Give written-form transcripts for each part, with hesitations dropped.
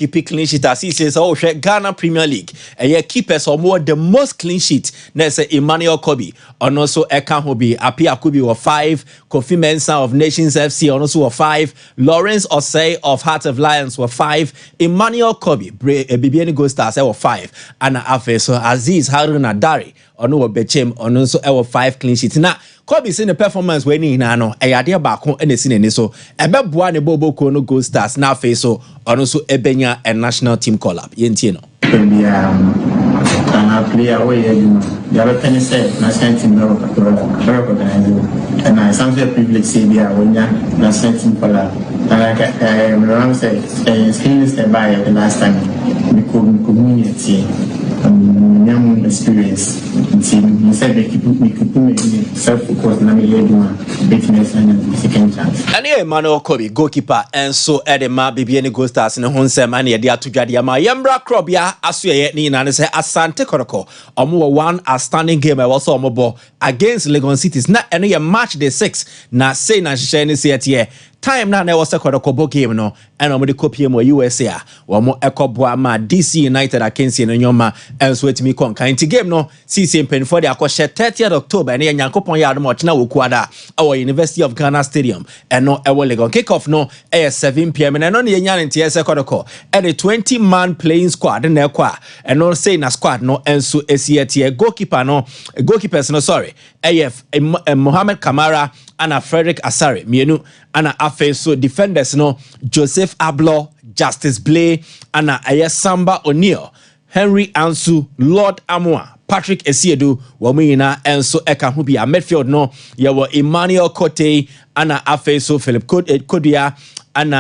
keep clean sheet as he says, oh, Ghana Premier League. And yeah, keepers or more the most clean sheet. Let's say Emmanuel Kobe. And also Ekan Hobi, Apia Kubi were 5. Kofi Mensah of Nations FC and also were 5. Lawrence Osei of Heart of Lions were 5. Emmanuel Kobe, Bibiani Gold Stars were 5. And Afe, so Aziz Haruna Dari, or no Bechem, and also 5 clean sheets. Now, Kobe seen the performance when he no a yade back home and the scene so ebeboa ne bobo kono Gold Stars na face so and also ebenya a national team call up yenti no and player way the other penny said national team and I something privilege say there when ya national team call up and like Ram said experience the by the last time we could community young experience. You said we could put self-focus and I'm second chance. And here Emmanuel Kobe, goalkeeper, and so Edema Bibiani Gold Stars in the Honsem and Yadia to Jadiama Yambra Krobia, Asuye Nina and say Asante Koroko. Omo one outstanding game I also omobo against Legon Cities. Not any match day 6. Na say na shene see time na was a Koroko game no and omo de copy mo USA. Omo ekobwa ma DC United against Nyoma and so it me kon kind game no CC pen for the akoshe 30th October and Yankopon yard much na wokuada our University of Ghana Stadium and no ewo Legon kick-off no 7 p.m. and on the Yanyan and TS Koroko and a 20-man playing squad in there and no say na squad no and so SET goalkeeper no goalkeepers no sorry AF Mohamed Kamara and Frederick Asare mienu and afe so defenders no Joseph Ablo, Justice Blay and Samba O'Neal, Henry Ansu, Lord Amoa, Patrick Esiedu, Wamina, and so Eka Hubi, a midfield no, yawa Emmanuel Kote, and afe so Philip Kodia, and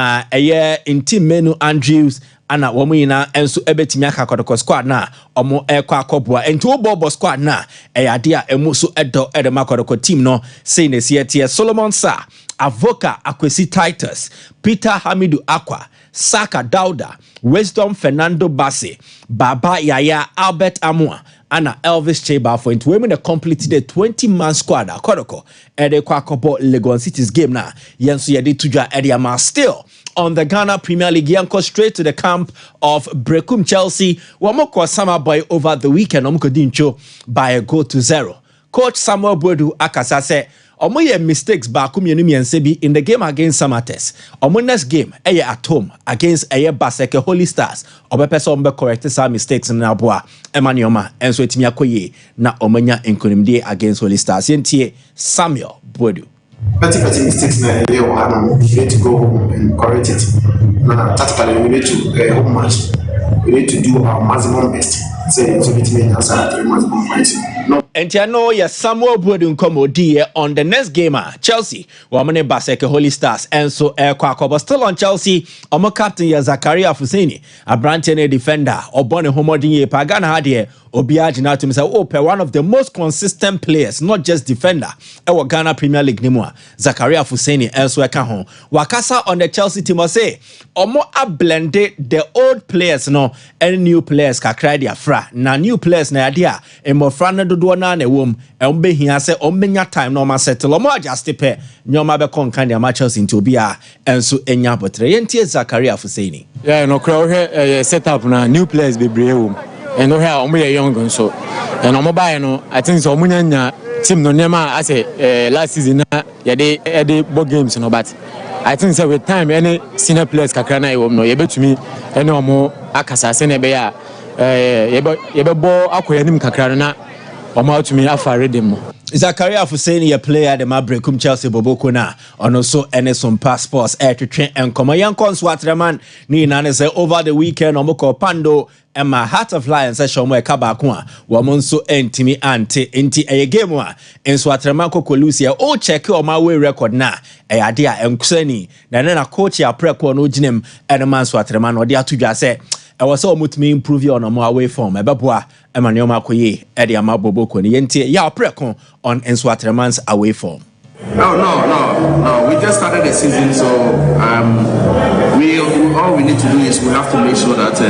Intim Menu Andrews, and Wamina, and so Ebetimiaka Kodoko squad na, Omo Ekwa Kobwa, and two Bobo squad na, Adia Emusu Edo Edemakodoko team no, saying the Solomon Sa. Avoka Akwesi Titus, Peter Hamidu Aqua, Saka Dauda, Wisdom Fernando Basse, Baba Yaya Albert Amua, Anna Elvis Cheba for into women that completed the 20-man squad. Kodoko, Ede Kwakobo Legon City's game na, Yensu Yedi Tuja Ediama still on the Ghana Premier League. Yanko straight to the camp of Brekum Chelsea. Wamoko Sama Boy over the weekend, Omko Dincho by a goal to 0. Coach Samuel Bodu Akasa said, Omoye mistakes ba kumyenu and Sebi in the game against Samates. Omo next game at home against Baseke Holy Stars. Obepeso ombe correct some mistakes in Abua Emanioma and so etimi akoye na omanya enkonimde against Holy Stars. Yentie Samuel Bodu. Petty mistakes na we need to go home and correct it. Now tactically we need to home match. We need to do our maximum best. Say so it means as a 3 months fighting. No. And I know yes, Samuel Bodu Nkomo on the next game, Chelsea, Wamane Baseke Holy Stars, and so Kwakobo still on Chelsea. Omo captain ya Zakaria Fuseni, a Brantene defender, or Bonnie Homodinye Pagana Hadie, Obiajina to say, one of the most consistent players, not just defender, our Ghana Premier League Nimua, Zakaria Fuseni, and so Kahon. Wakasa on the Chelsea team say, Omo a blended the old players, no, and new players, Kakradia Fra, na new players, na idea, and more frana do na ne wom be here say ombenya time no ma settle mo adjust pe nyoma be kon kan dia matches into bia enso enya botre yentie Zakaria Fuseni no crowd here set up na new players be brave wom and no here omo young so and omo buy no I think so omunya team no nema as last season na ye dey ball games no but I think so with time any senior players kakra na wom no ye betumi ene omo akasa se na be ya ye be ball akoyanim kakra na to me Zakaria Fuseni, a player the Mabrekum Chelsea Boboko na and also Eneson passports air to train and come young Conswatraman ni nane say over the weekend omoko Pando and my Heart of Lions session where Kabakwa Wamonso entimi ante inti a game wa in Swatraman Kokolusia o check on my way record na a idea and Kuseni na coach ya preko no jinem and a man Swatraman or dia to say I was so much me improve you on a more away form. Ebabwa Emmanuel Makoye Eddie Amaboboko Niente ya preko on Enswatraman's away form. No. We just started the season, so we all we need to do is we have to make sure that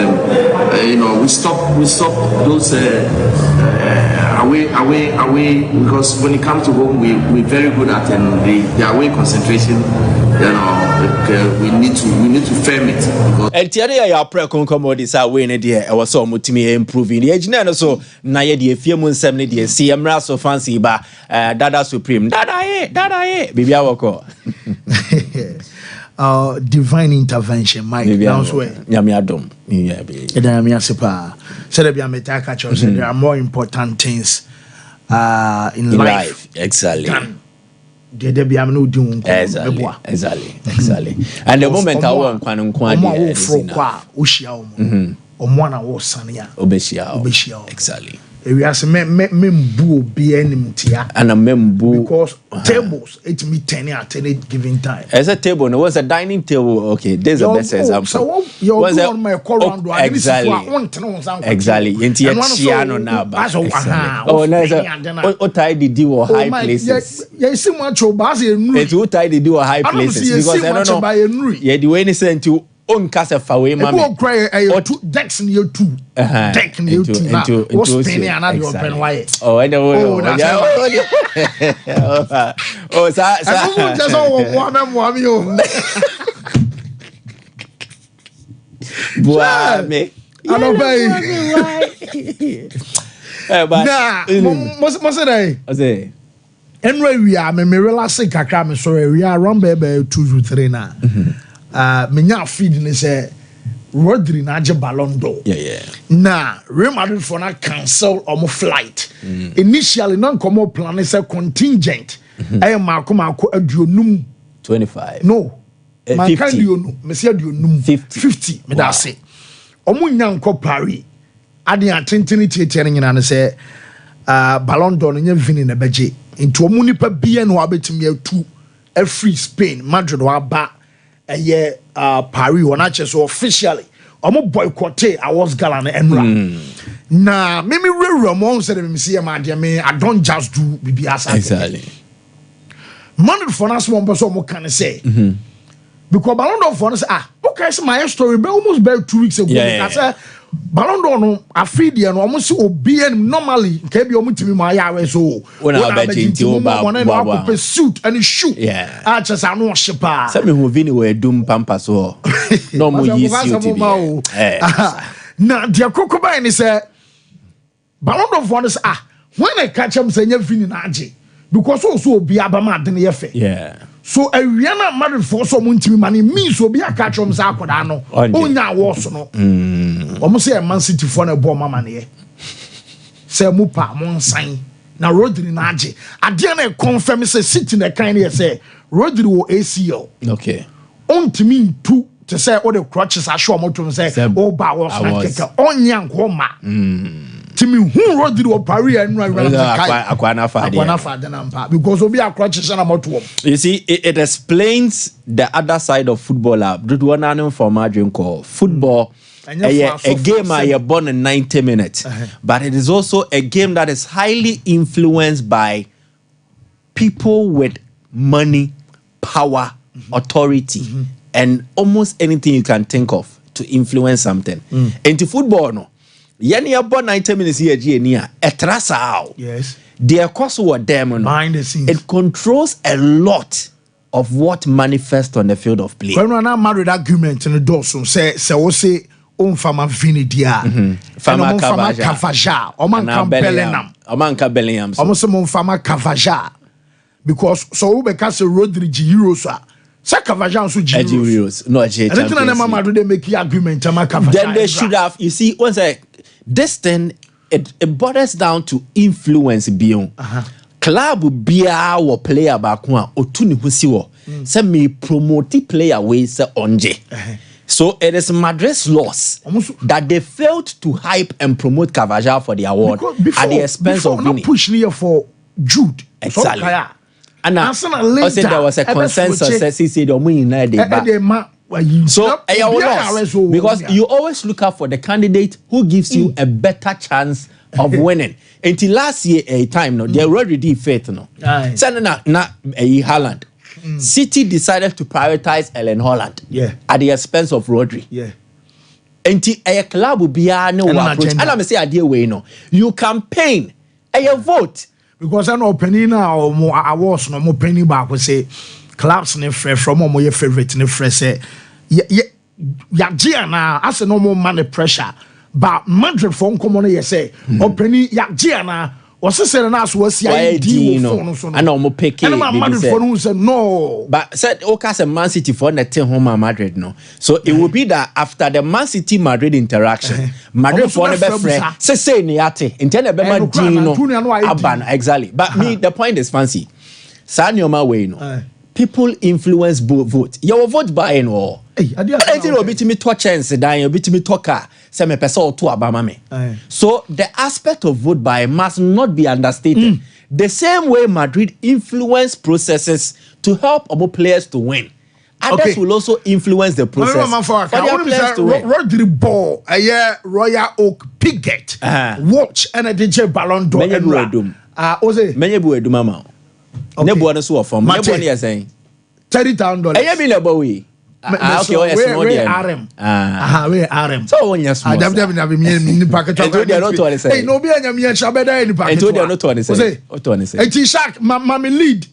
we stop those away because when it comes to home, we're very good at the away concentration. We need to firm it. And tiare ya pre konkomodi sa we ne de e was so mutimi improving. The engineer no so na ye de fie mu nsem ne de see emra so fancy ba dada supreme dada bibia woko. Divine intervention, Mike. That's where nyame adom yeah be nyame asepa said there are more important things in life. Exactly. Exactly. And the moment I want exactly. We are membu be tia and a membu because tables it me 10 at any given time. As a table, no was a dining table. Okay, there's a best example. So you're on my call exactly. Into your chiano now. Oh, no, what I did do high places. Yes, so much of Basil. It's what I did do high places because I don't know. Yeah, do anything to own casa fawe mama cry decks near two deck near two what's penny another open wide I know just all me I don't pay say anyway we are me relax kakra me sorry we are around baby 2 to 3 now menya feed ni say Rodri na je Ballon d'Or. Yeah. Na Real Madrid for na cancel omo flight. Initially non komo plan say contingent. I mako aduonum 25. No. Man kan aduonum, me say aduonum 50. Me da say. Omo nya nko Paris. Ade atentene tietie nyina ne say Ballon d'Or nya vini na beje. Into omo nipa bia na wabetimi atu a free Spain, Madrid wa ba Paris one actually so officially I'm boycotted awards gala na enra na me Ramon said me see me I don't just do BBS exactly man for us one person mo can say because Ballon d'Or for us okay so my story be almost about 2 weeks ago I said Ballon d'Or no afidi no almost obi normally ke bi omutimi ma ya we so when I bet into ba pursuit and shoot just anu shipa say me hu vini we dum pampa so no mo yi suit bi na dia kokoba ni say Ballon d'Or for us when I catch him say nya vini na age because also obi abama de ne ye so Ariana Madrid for so muntimi mani means obi aka chom sa akoda no onya awards no omo say Man City for na ball mama ne say mu pa mo nsan na Rodri na age ade na confirm say City na kan ne say Rodri wo ACL okay ontimi ntu to say all the crutches are show mo to say o ba wo so na keka onya nkoma Timi who Rodri wo Paris and akwana fa because obi akroche na moto. You see it explains the other side of football. Did one name for margin call football a game you're born in 90 minutes but it is also a game that is highly influenced by people with money, power, authority and almost anything you can think of to influence something. Into football no Yeni about 90 minutes here, Genia, a trasa. Yes. Their course were them behind the scenes. It controls a lot of what manifests on the field of play. When I married argument in the dorsum, say fama vinidia, fama Cavaja, Omanka Bellingham, almost some fama Cavaja, because so because Rodri Girosa. Cavaja so Girosa, no, they make argument. Then they should have. You see, once this thing it boils down to influence beyond club bia or player back one or two husiwo say me promote player ways onje so it is Madrid's loss that they failed to hype and promote Cavaja for the award at the expense of winning. Push near for Jude exactly and also there was a consensus that he said so because you always look out for the candidate who gives you a better chance of winning. Until last year, a time no, they already did faith no. Send na Haaland. City decided to prioritize Ellen Holland. Yeah. At the expense of Rodri. Yeah. Until a club will be no approach. And I'm say idea way no. You campaign, a vote. Because I know penny now or more awards no more penny back will say clubs ne fresh from more your favorite ne fresh say na as no more money pressure. But Madrid phone come on you say or penny na was said na so was no and no pick and Madrid phone say no but said okay say Man City for net home Madrid no so it will be that after the Man City Madrid interaction Madrid for be friend say ni ate intend be ma din no aban exactly but me the point is fancy Sanyoma way no people influence vote your vote buying or I think will be to me to chance dan will be to me talker say me person to abama me so the aspect of vote buying must not be understated the same way Madrid influence processes to help our players to win others will also influence the process for their players to win. Rodri ball Royal Oak Piget watch and a DJ Ballon d'Or Ose menyebu eduma ma nebo no so from nebo no saying $30,000 eya bi lebo we okay o yes more there we RM so won yes more ni packet hey no be anya me chabeda ni packet and no to say o to say e Shark mami lead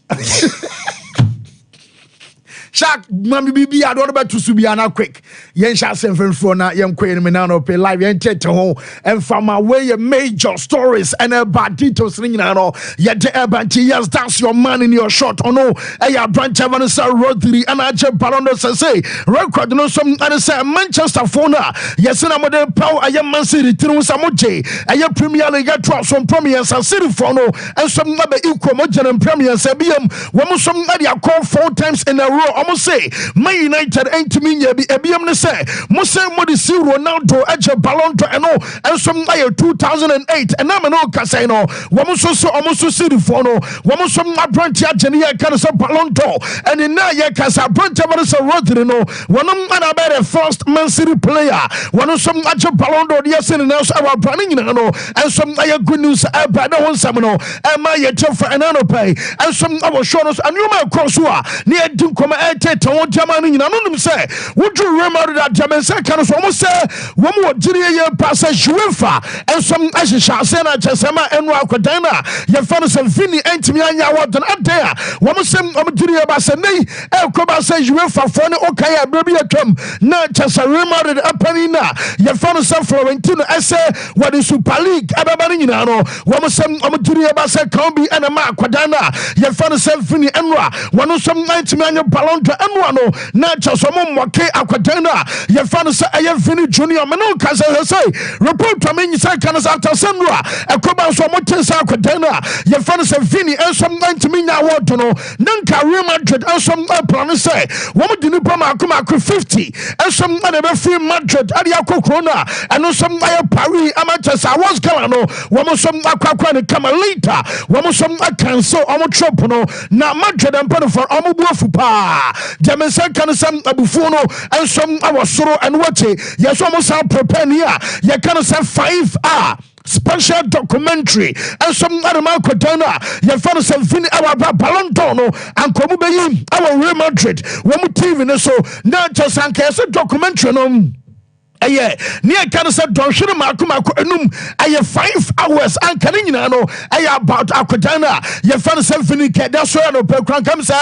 Shark mami bibi adoro be to subiana quick yen sha semfenfo na yen kwen me na no pay live yen tete ho and from away major stories and about details ni na no ye de ebanti yes that's your man in your shot oh no e ya branch ever say Rodri and aje Ballon d'Or say record no some and say Manchester Fona yes na mo de power aye Man City tinu samoje aye Premier League drop some Premier City for no and some na be equal mo general Premier say biem wo mo some na dia call 4 times in a row almost say Man United ain't me be ebiem ne say mo say mo de see Ronaldo aje Ballon d'Or and some na 2008 and na me no ka say no wo mo so almost City for no wo mo some na branch aje ne kan say Ballon d'Or and in na ye ka say branch ever say Rodri no wonom na be the first Man City player wonom some aje Ballon d'Or yes in na so our planning no and some na good news about no some no and my ye for and no pay and some our show us and you my cross wa ne din come to Germany na no say would you remember that German say kan so mo say wo mo gire ye pass UEFA and some ashisha say na chesema enu akwadan na ye fa no say Vini entimi anya wadon adaya wo mo say mo gire ye ba say nei e ko ba say UEFA for ne okay abrabi atwam na chesa remember apani na ye fa no say Florentino ese what the Super League ababa ni na no wo mo say mo gire ye ba say kan bi ena ma akwadan na ye fa no say Vini enwa wo no some entimi anya Ballon d'Or enwa no na chesa mo moke akwadan na ye fa no say aye Vini Junior me no ka say report to me say kan say after senwa ekoba so mo tensa akwadan na ye fa no say Vini ensom ntimi nya award no nanka Real Madrid ensom plan say wo mo di nipa ma 50 ensom na be free Madrid ade akokro na eno som aye Paris Manchester was gala no wo mo som akwa ne kama later wo mo som cancel o mo trip no na Madrid empo for o mo buafu pa German say kan sam abufu no ensom awosoro and wache yes o mo sam prepare here ye kan say 5 special documentary and some other man kodana your father said Vini our Ballon d'Or no and komu be our Real Madrid when we TV no so na just an case documentary no aye near can say don shire makuma enum aye 5 hours and kan nyina no aye about akodana your father said Vini ke da so no pe kran kam say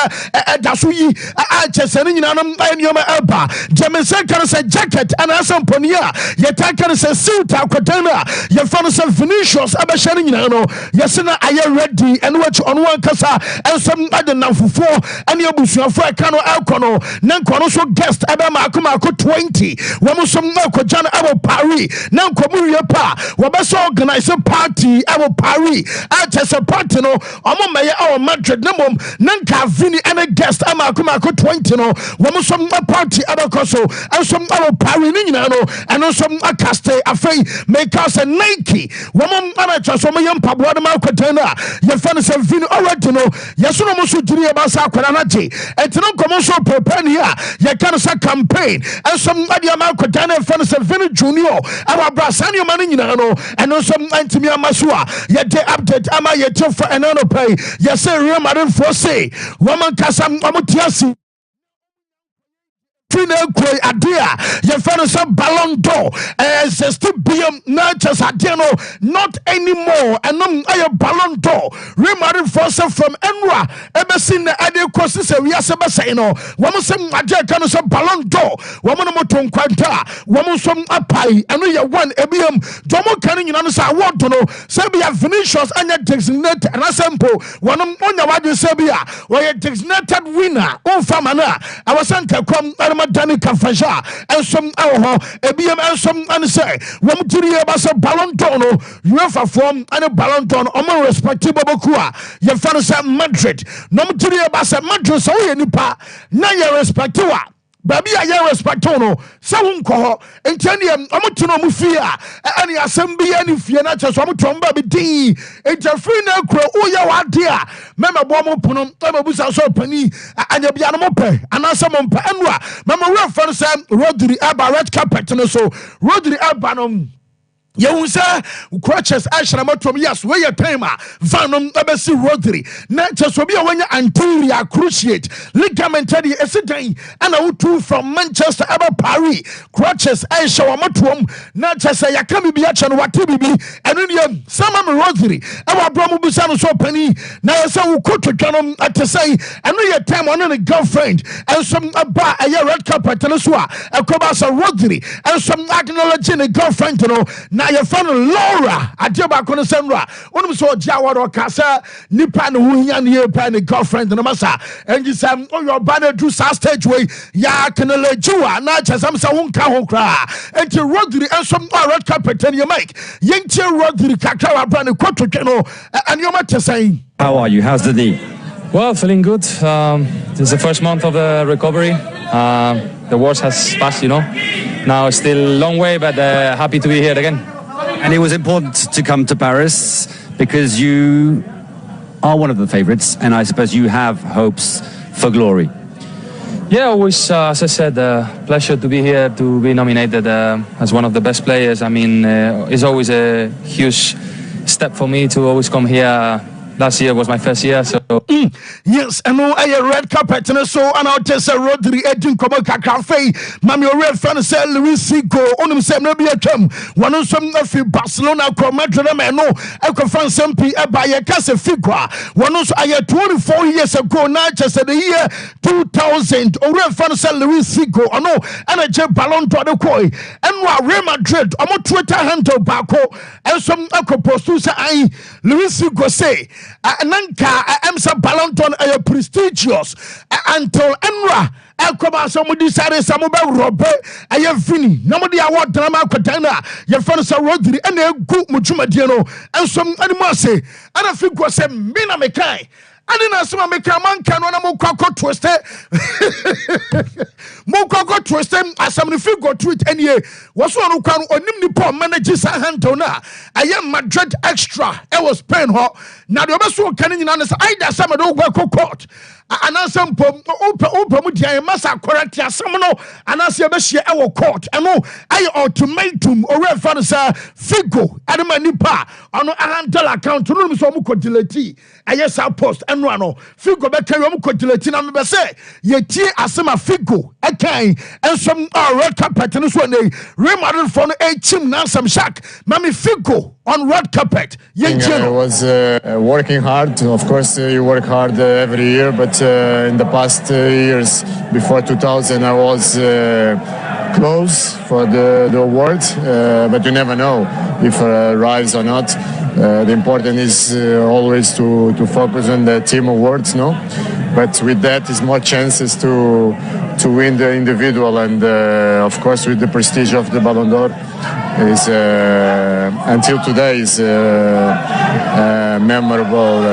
da so yi a chese nyina no anyoma eba German say can say jacket and asamponia ye can say suit akodana your father said Vinicius abashare nyina no yes na aye ready and what on one kasa and some other namfufo and your busuafo kan no alkono na nkono so guest aba makuma 20 wo mo som Kojana abo Paris na nkomu ye pa wo be so organize party abo Paris a chese party no omo meye our Madrid na mom na nka Vini and guest amakuma 20 no wo mo som party abo koso and some abo Paris ni nyina no and some akaste afei make us a Nike wo mo ana chese mo yem pabo de makotana ye fa no se Vini already no yeso no mo so jiri e ba sa akwara na je entino nkomo so prepare here ye kan sa campaign and some ade amakotana fan is a Vini Junior our Brasani Manino and also Antimia Masua yet update ama yet for another pay yes Real Madrid for say woman Kasam Amutiasi Kwe Adia, your friend some Ballon d'Or, as still be not just Adiano, not anymore, and no Ballon d'Or. Remarried force from Enra, ever seen the idea courses, we are Sabasino, woman some Adia can some Ballon d'Or, woman Moton Quanta, woman some Apai, and we are one Ebium, Jomo Canning in answer, I want to know, Serbia Vinicius and your designated and a sample, one on the Serbia, where a designated winner, oh Famana, I was sent to come. Dani Kafasha and some ABM and some and say one to Ballon d'Or UEFA form and a Ballon d'Or on respectable Bokua your fans at Madrid no to Basa Madrid so nipa na your respectiva baby I respect no so unko entenium omotuno mufia any assembly any fiana so omotomba be din free na kro uya wadia mema bomo puno busa so pani anya bia no mope anasa mompa enwa mama reference Rodri aba red carpet no so Rodri aba no you say crutches ashramatrom yes where your timer vanom abesi Rodri na just be when you anterior cruciate ligament teddy esidan and a two from Manchester aba Paris crutches ashramatrom na just say yakami bi acha no watibibi enu ne sama me Rodri aba bromo busa no so pani na say ukoto twanom atesai enu your time on a girlfriend and some aba a red carpet no so a ekoba sa Rodri and some acknowledging a girlfriend no na your friend Laura Adiaba Konosenra onum so Jawaro Kasa nipa no hunya ne pa ne girlfriend no masa and you say your banner do sa stage way ya kanele jua na chasam sa wonka ho kra enti Rodri and some red carpet and you make yenti Rodri kakra brand kwototwe no and you mate saying how are you, how's the knee? Well, feeling good. This is the first month of the recovery. The worst has passed, you know. Now it's still a long way, but happy to be here again. And it was important to come to Paris because you are one of the favourites, and I suppose you have hopes for glory. Yeah, always, as I said, pleasure to be here, to be nominated as one of the best players. I mean, it's always a huge step for me to always come here. Last year was my first year, so yes, and no a red carpet and so and I'll tell Rodri Edin Komo Cafe, Mammy red fan say Luis Figo, on him maybe a chum, one of some of Barcelona, Madrid, and no, I can find some people by a Casa Figua, one of I had 24 years ago, not just at the year 2000, or red fan say Luis Figo, or no, and a jet Ballon d'Or the Koi, and what Real Madrid, I'm a Twitter handle Bako, and some Uncle Postusa, I Luis Figo say. Nanka am sa Ballon d'Or a prestigious until Enra Elkoba somebody sare samoba robe aye Vini nobody award drama kwatana your friend sa Rodri and e gu mutuma no and some animal say and I think was say me na me kai and then as my man can on a mokako twiste mokako twiste as I'm figure tweet any was one can onim ni poor managers handona I am Madrid extra it was pain ho now the best one can in an either some of the court and as some open massa correct ya some no and as you best our court and no I ultimatum or reference figo adama nipa on a account no so mo delete yes I post and no figo be carry mo delete na me say ye tie asema figo akan and some red carpet no so dey Real Madrid for a chim na some shack mami figo on red carpet I was working hard. Of course you work hard every year, but in the past years before 2000 I was close for the award, but you never know if it arrives or not. The important is always to focus on the team awards, no? But with that is more chances to win the individual, and of course with the prestige of the Ballon d'Or is until today is memorable,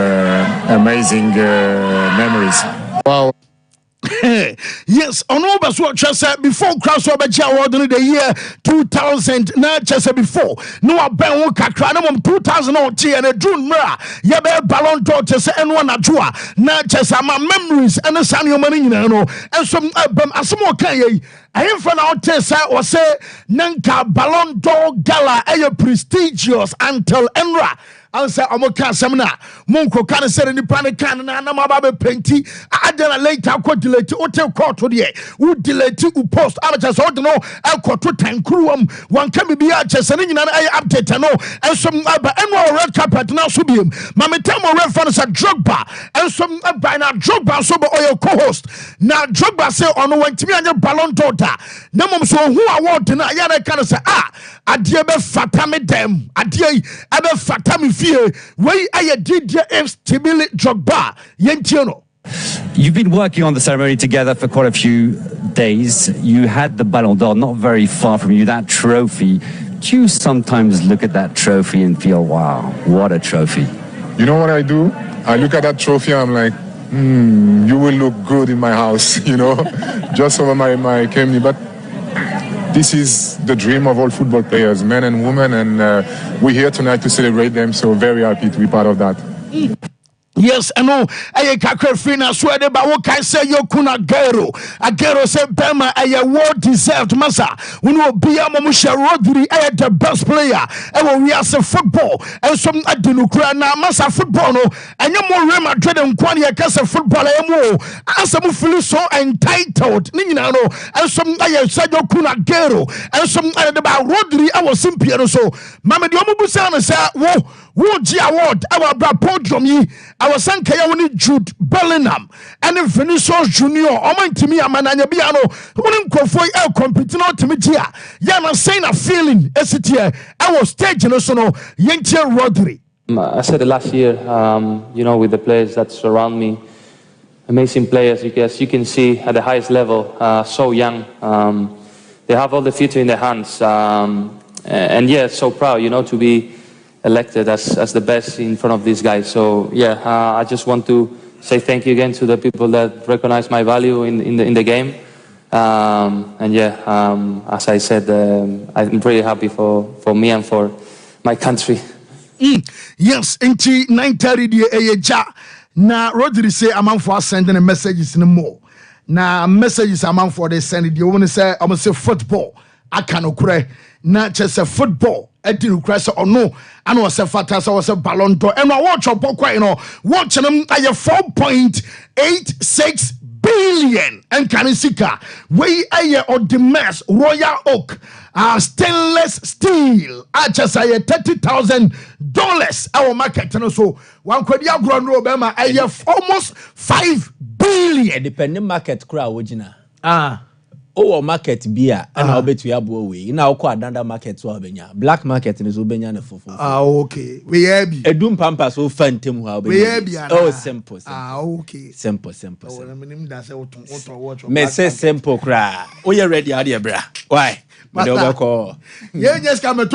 amazing memories. Wow. Yes, on over so chesa before crossover award in the year 2000 na chesa before no aben wo kakra na mom 2000 and a June mra ye be Ballon d'Or chesa enwa na joa na chesa ma memories and sanyo mani nyina no enso abam asemo kan ye ahemfa na otesa o say nanka Ballon d'Or gala prestigious until enra answer amoka semna monko kan say ni pan kan na mababe penti adana later ko delete hotel court to there wo delete u post amacha so no ekoto tankruwam wan ka bibia chese ni nyina ay update no ensom aba enwa red carpet na so biem mametamo red fan sa Drogba ensom aba na Drogba so be oyo co-host na Drogba say ono wantimi anya Ballon d'Or na mom so hu award na ya na kan say adie be fata me dem adie ebe fata me fie wey aye Didier Stimili Drogba yentino. You've been working on the ceremony together for quite a few days. You had the Ballon d'Or not very far from you, that trophy. Do you sometimes look at that trophy and feel, wow, what a trophy? You know what I do? I look at that trophy and I'm like, you will look good in my house, you know, just over my chimney. But this is the dream of all football players, men and women, and we're here tonight to celebrate them, so very happy to be part of that. Yes, I know. I can't finish swear but what can say you kuna Aguero say Bema a well deserved massa. When you be a Mamusha Rodri the best player. We are football and some Adinukra na massa football no and you more Real Madrid and Kwani Casa football and some feel so entitled. Nina no and some I said you kuna and some about Rodri I was simple so Mama Diomubusan say wo G award our podium yi our sankaya woni Jude Bellingham and Vinicius Junior omantimi amananya bia no woni nkofo compete no timitia ya na saying a feeling esitie our stage no so no yentie Rodri. I said it last year, you know, with the players that surround me, amazing players, as you can see at the highest level, so young. They have all the future in their hands, and yeah, so proud, you know, to be elected as the best in front of these guys. So yeah, I just want to say thank you again to the people that recognize my value in the game. And yeah, as I said, I'm really happy for me and for my country. Yes, inti 9:30 die eja na Rodri say amanfo sending messages no more. Na messages amanfo they send the one say I'm say football aka no kure na chese football edi no kure say ono ana o say fata say o say Ballon d'Or and watch up kwa no watch them aye 4.86 billion and kanisika we aye or the mess royal oak stainless steel just aye $30,000 our market no so one kwadi agro no obema aye almost 5 billion depending market kura wojina market beer and I'll bet we have way now quite adanda market so benya black market is ubenya na fofo okay we hebi edum pampa so fantem how we hebi simple okay simple minim da say watch me say simple kra we ready ade bra why me do go yeah just come